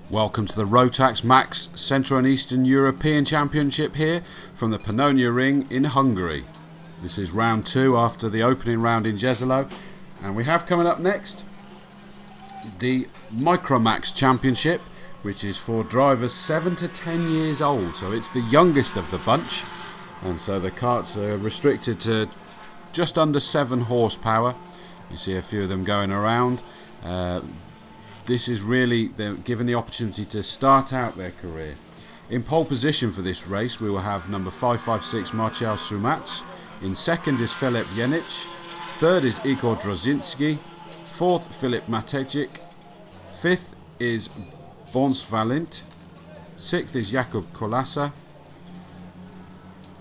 Welcome to the Rotax Max Central and Eastern European Championship here from the Pannonia-ring in Hungary. This is round 2 after the opening round in Jezero, and we have coming up next the Micromax Championship, which is for drivers 7 to 10 years old, so it's the youngest of the bunch, and so the karts are restricted to just under 7 horsepower. You see a few of them going around. This is really, they're given the opportunity to start out their career. In pole position for this race, we will have number 556 Marcel Sumac. In second is Filip Jenic. Third is Igor Drozinski. Fourth, Filip Matejic. Fifth is Bons Valent. Sixth is Jakub Kolasa.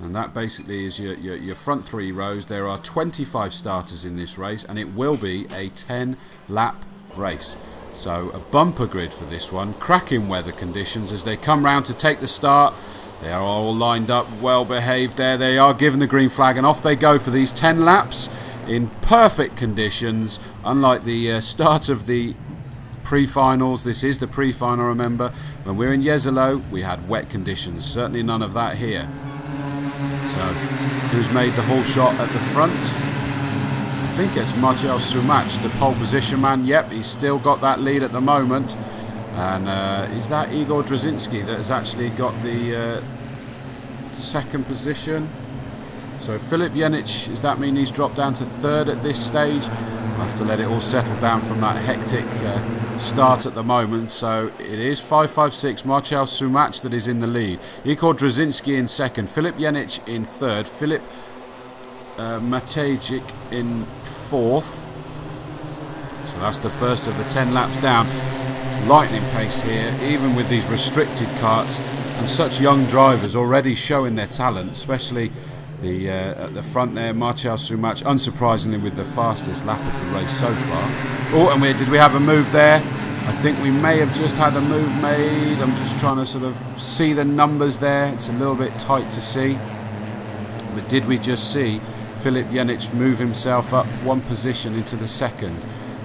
And that basically is your front 3 rows. There are 25 starters in this race, and it will be a 10-lap race. So a bumper grid for this one. Cracking weather conditions as they come round to take the start. They are all lined up, well behaved there. They are given the green flag and off they go for these 10 laps in perfect conditions. Unlike the start of the pre-finals, this is the pre-final, remember. When we were in Jezero, we had wet conditions. Certainly none of that here. So who's made the whole shot at the front? I think it's Marcel Sumac, the pole position man. Yep, he's still got that lead at the moment. And is that Igor Drozinski that has actually got the second position? So Filip Jenic, does that mean he's dropped down to 3rd at this stage? We'll have to let it all settle down from that hectic start at the moment. So it is 556 Marcel Sumac that is in the lead. Igor Drozinski in 2nd, Filip Jenic in 3rd, Filip Matejic in 4th. So that's the first of the 10 laps down. Lightning pace here, even with these restricted karts, and such young drivers already showing their talent, especially the at the front there, Marcel Sumac, unsurprisingly with the fastest lap of the race so far. Oh, and did we have a move there? I think we may have just had a move made. I'm just trying to sort of see the numbers there. It's a little bit tight to see. But did we just see Filip Jenic move himself up 1 position into the 2nd?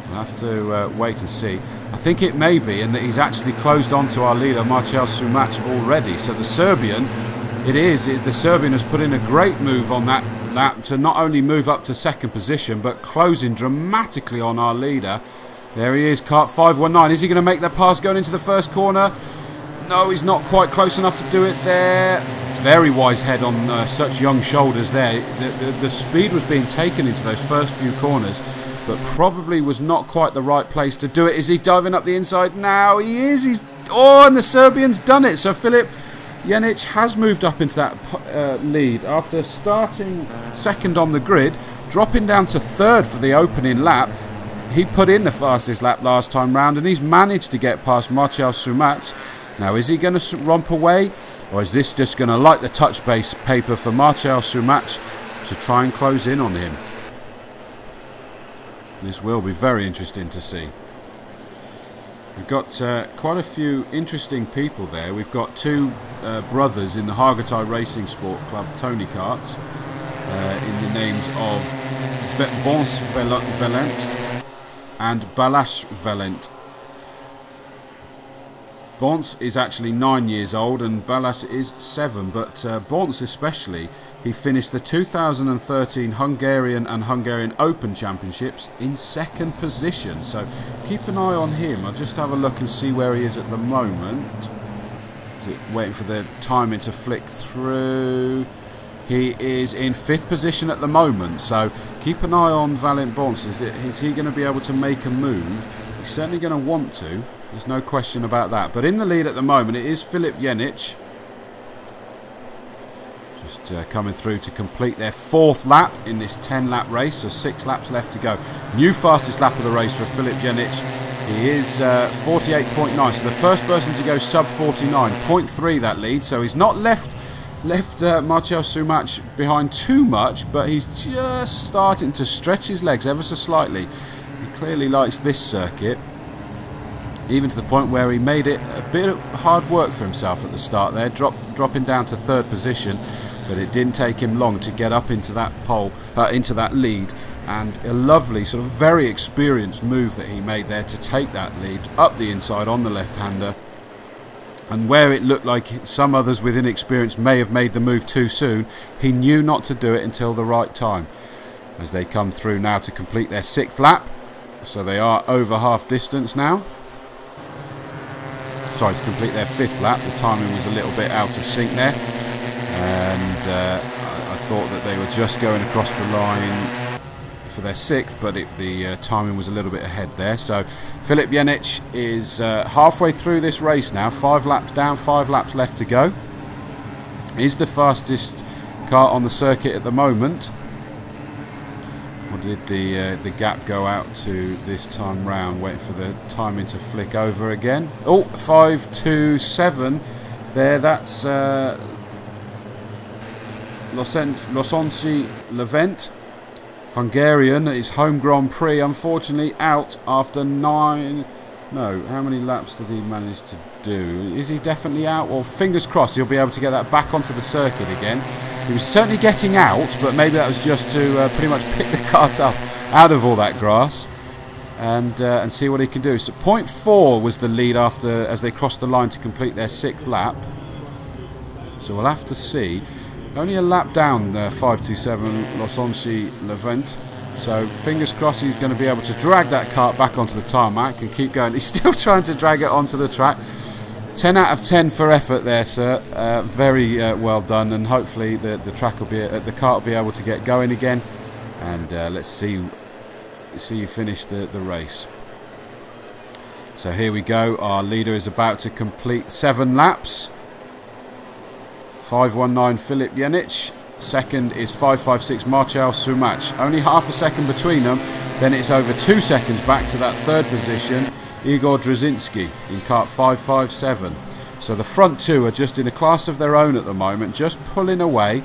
We'll have to wait and see. I think it may be, and that he's actually closed on to our leader, Marcel Sumac, already. So the Serbian, the Serbian has put in a great move on that lap to not only move up to 2nd position, but closing dramatically on our leader. There he is, kart 519. Is he going to make that pass going into the first corner? No, he's not quite close enough to do it there. Very wise head on such young shoulders there. The speed was being taken into those first few corners, but probably was not quite the right place to do it. Is he diving up the inside now? He is. Oh, and the Serbian's done it. So Filip Jenic has moved up into that lead after starting 2nd on the grid, dropping down to 3rd for the opening lap. He put in the fastest lap last time round, and he's managed to get past Marcel Sumac. Now, is he going to romp away, or is this just going to light the touch base paper for Marcel Sumac to try and close in on him? This will be very interesting to see. We've got quite a few interesting people there. We've got 2 brothers in the Gokart Racing Sport Club, Tony Karts, in the names of Bons Valent and Balázs Valent. Bons is actually 9 years old and Balázs is 7, but Bons especially, he finished the 2013 Hungarian and Hungarian Open Championships in 2nd position. So keep an eye on him. I'll just have a look and see where he is at the moment. Is it waiting for the timing to flick through? He is in 5th position at the moment, so keep an eye on Valent Bons. Is he going to be able to make a move? He's certainly going to want to. There's no question about that. But in the lead at the moment, it is Filip Jenic. Just coming through to complete their 4th lap in this 10-lap race. So 6 laps left to go. New fastest lap of the race for Filip Jenic. He is 48.9. So the first person to go sub 49. 0.3 that lead. So he's not left Marcel Sumac behind too much, but he's just starting to stretch his legs ever so slightly. He clearly likes this circuit, even to the point where he made it a bit of hard work for himself at the start there, dropping down to 3rd position, but it didn't take him long to get up into that into that lead, and a lovely sort of very experienced move that he made there to take that lead up the inside on the left-hander. And where it looked like some others with inexperience may have made the move too soon, he knew not to do it until the right time. As they come through now to complete their 6th lap. So they are over half distance now. Sorry, to complete their 5th lap. The timing was a little bit out of sync there. And I thought that they were just going across the line for their 6th, but the timing was a little bit ahead there. So Filip Janic is halfway through this race now. 5 laps down, 5 laps left to go. He's the fastest car on the circuit at the moment. What did the gap go out to this time round? Waiting for the timing to flick over again. Oh, 5.27 there. That's Losonci Levent, Hungarian, his home Grand Prix, unfortunately out after 9... No, how many laps did he manage to do? Is he definitely out? Well, fingers crossed he'll be able to get that back onto the circuit again. He was certainly getting out, but maybe that was just to pretty much pick the kart up out of all that grass and see what he can do. So 0.4 was the lead after as they crossed the line to complete their 6th lap. So we'll have to see. Only a lap down, 5.27 Losonci Levent. So fingers crossed he's going to be able to drag that kart back onto the tarmac and keep going. He's still trying to drag it onto the track. 10 out of 10 for effort there, sir. Very well done, and hopefully the track will be the kart will be able to get going again. And let's see you finish the race. So here we go. Our leader is about to complete 7 laps. 5.19 Filip Janic. Second is 5.56 Marcel Sumac. Only half a second between them. Then it's over 2 seconds back to that 3rd position. Igor Drzezinski in kart 5.57. So the front 2 are just in a class of their own at the moment, just pulling away.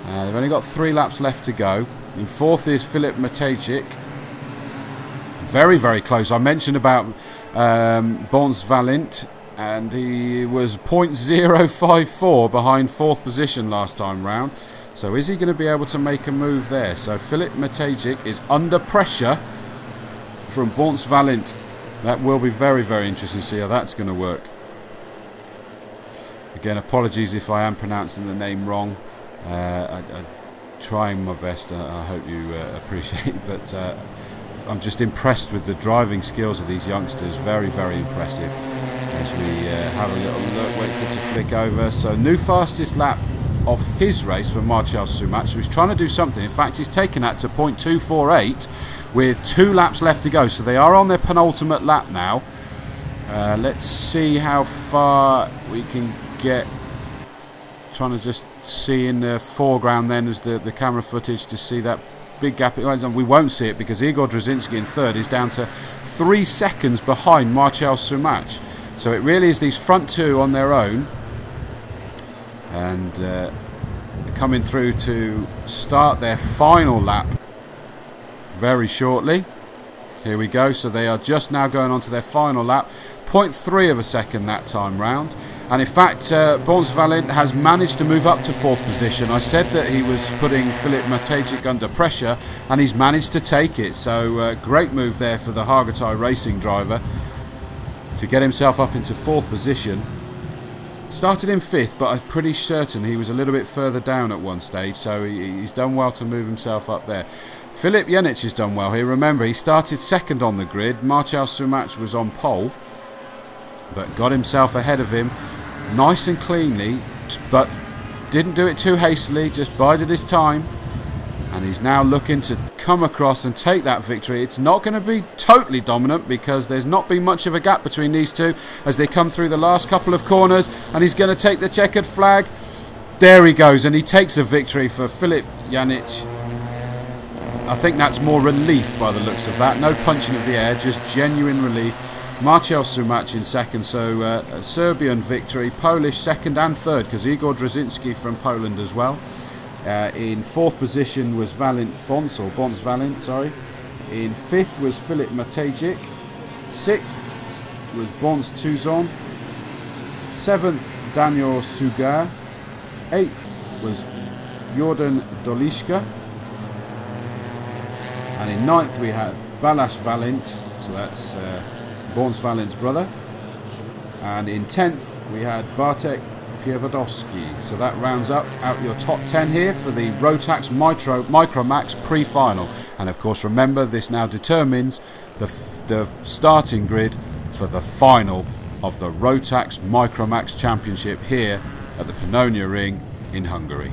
They've only got 3 laps left to go. In 4th is Filip Matejcik. Very, very close. I mentioned about Bons Valent, and he was 0.054 behind 4th position last time round. So is he going to be able to make a move there? So Filip Matejcik is under pressure from Bons Valent. That will be very, very interesting to see how that's going to work. Again, apologies if I am pronouncing the name wrong. I'm trying my best. I hope you appreciate it. But I'm just impressed with the driving skills of these youngsters. Very, very impressive. As we have a little look, wait for it to flick over. So new fastest lap of his race for Marcel Sumac. So he's trying to do something. In fact, he's taken that to 0.248 with 2 laps left to go. So they are on their penultimate lap now. Let's see how far we can get. Trying to just see in the foreground then as the camera footage to see that big gap. We won't see it because Igor Drzezinski in 3rd is down to 3 seconds behind Marcel Sumac. So it really is these front 2 on their own. And coming through to start their final lap very shortly. Here we go. So they are just now going on to their final lap. 0.3 of a second that time round. And in fact, Bons Valent has managed to move up to 4th position. I said that he was putting Filip Matejcik under pressure, and he's managed to take it. So great move there for the Gokart Racing driver to get himself up into 4th position. Started in 5th, but I'm pretty certain he was a little bit further down at one stage, so he's done well to move himself up there. Filip Janic has done well here. Remember, he started 2nd on the grid. Marcel Sumac was on pole, but got himself ahead of him nice and cleanly, but didn't do it too hastily, just bided his time. And he's now looking to come across and take that victory. It's not going to be totally dominant because there's not been much of a gap between these two as they come through the last couple of corners. And he's going to take the checkered flag. There he goes, and he takes a victory for Filip Janic. I think that's more relief by the looks of that. No punching of the air, just genuine relief. Marcel Sumac in 2nd, so a Serbian victory. Polish 2nd and 3rd because Igor Drzezinski from Poland as well. In 4th position was Bons Valent, sorry. In 5th was Filip Matejcik. 6th was Bons Tuzon. 7th, Daniel Sugar. 8th was Jordan Dolishka. And in 9th we had Balázs Valent, so that's Bons Valent's brother. And in 10th we had Bartek Piewodowski. So that rounds up out your top 10 here for the Rotax Micromax pre-final. And of course, remember, this now determines the starting grid for the final of the Rotax Micromax Championship here at the Pannonia-ring in Hungary.